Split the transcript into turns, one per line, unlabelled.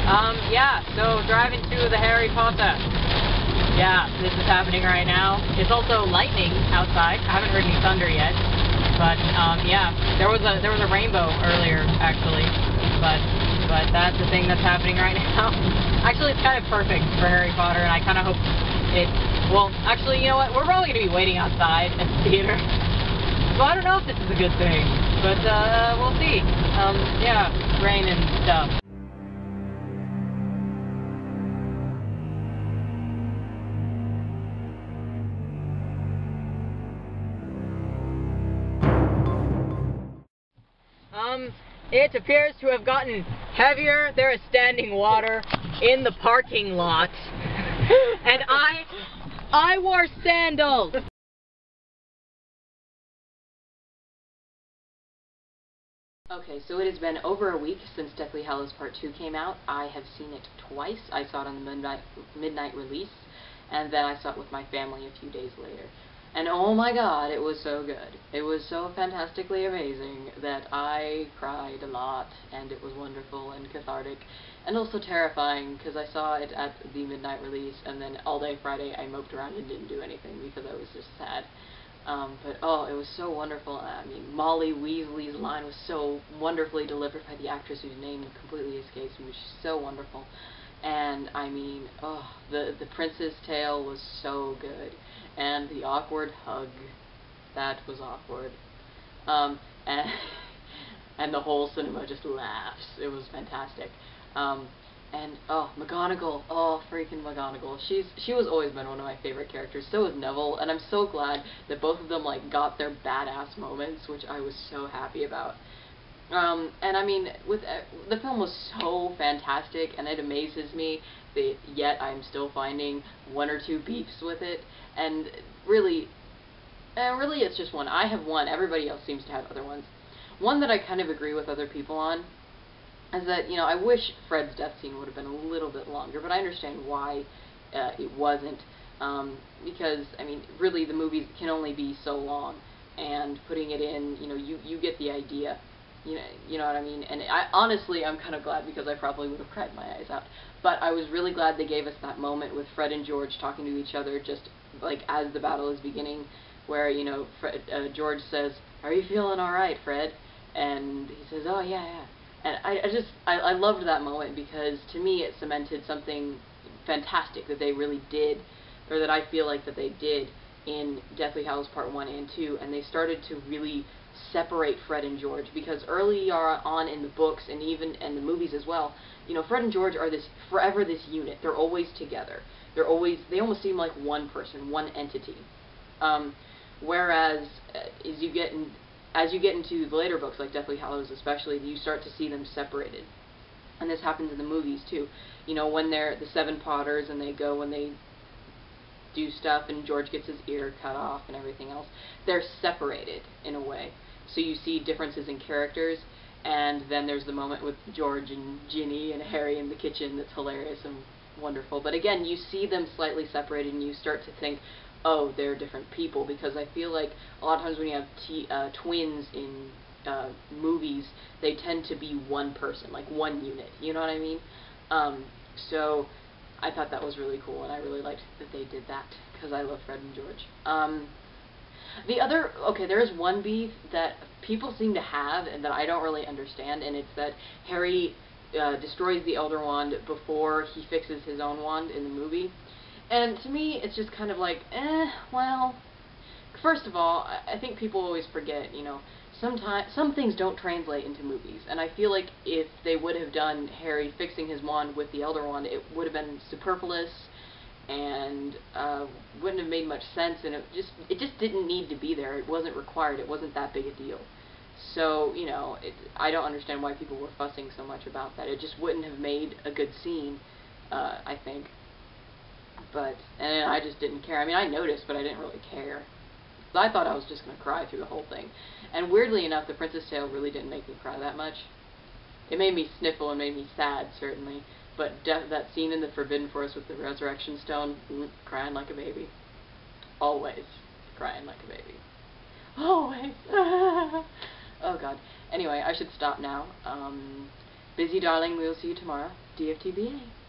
Yeah, so driving to the Harry Potter. Yeah, this is happening right now. It's also lightning outside. I haven't heard any thunder yet. But, yeah, there was a rainbow earlier, actually. But that's the thing that's happening right now. Actually, it's kind of perfect for Harry Potter, and I kind of hope it... Well, actually, you know what? We're probably going to be waiting outside at the theater. So I don't know if this is a good thing. But, we'll see. Yeah, rain and stuff. It appears to have gotten heavier. There is standing water in the parking lot. And I wore sandals. Okay, so it has been over a week since Deathly Hallows Part 2 came out. I have seen it twice. I saw it on the midnight release, and then I saw it with my family a few days later. And oh my god, it was so good. It was so fantastically amazing that I cried a lot, and it was wonderful and cathartic, and also terrifying, because I saw it at the midnight release, and then all day Friday I moped around and didn't do anything because I was just sad. But oh, it was so wonderful. I mean, Molly Weasley's line was so wonderfully delivered by the actress whose name completely escapes me. She's so wonderful. And I mean, oh, the prince's tale was so good. And the awkward hug, that was awkward. And and the whole cinema just laughs. It was fantastic. And oh, McGonagall, oh freaking McGonagall. She was always been one of my favorite characters. So was Neville, and I'm so glad that both of them like got their badass moments, which I was so happy about. And I mean, the film was so fantastic, and it amazes me that yet I'm still finding one or two beefs with it. And really it's just one. I have one. Everybody else seems to have other ones. One that I kind of agree with other people on is that, you know, I wish Fred's death scene would have been a little bit longer, but I understand why it wasn't. Because, I mean, really the movies can only be so long, and putting it in, you know, you get the idea. You know what I mean? And honestly, I'm kind of glad, because I probably would have cried my eyes out. But I was really glad they gave us that moment with Fred and George talking to each other just, like, as the battle is beginning, where, you know, George says, "Are you feeling alright, Fred?" And he says, "Oh, yeah." And I loved that moment, because to me it cemented something fantastic that they really did, or that I feel like that they did in Deathly Hallows Part 1 and 2, and they started to really separate Fred and George, because early on in the books, and even in the movies as well, you know, Fred and George are forever this unit. They're always together. They almost seem like one person, one entity. Whereas as you get into the later books, like Deathly Hallows especially, you start to see them separated. And this happens in the movies too. You know, when they're the Seven Potters and they go and they do stuff and George gets his ear cut off and everything else, they're separated in a way. So you see differences in characters, and then there's the moment with George and Ginny and Harry in the kitchen that's hilarious and wonderful. But again, you see them slightly separated, and you start to think, oh, they're different people, because I feel like a lot of times when you have twins in movies, they tend to be one person, like one unit, you know what I mean? So I thought that was really cool, and I really liked that they did that, because I love Fred and George. There is one beef that people seem to have, and that I don't really understand, and it's that Harry destroys the Elder Wand before he fixes his own wand in the movie. And to me, it's just kind of like, well, first of all, I think people always forget, you know, some things don't translate into movies, and I feel like if they would have done Harry fixing his wand with the Elder Wand, it would have been superfluous, and wouldn't have made much sense, and it just didn't need to be there. It wasn't required. It wasn't that big a deal. So, you know, I don't understand why people were fussing so much about that. It just wouldn't have made a good scene, I think. And I just didn't care. I mean, I noticed, but I didn't really care. I thought I was just going to cry through the whole thing. And weirdly enough, The Prince's Tale really didn't make me cry that much. It made me sniffle and made me sad, certainly. But that scene in the Forbidden Forest with the Resurrection Stone, crying like a baby. Always crying like a baby. Always. Oh, God. Anyway, I should stop now. Busy darling, we'll see you tomorrow. DFTBA.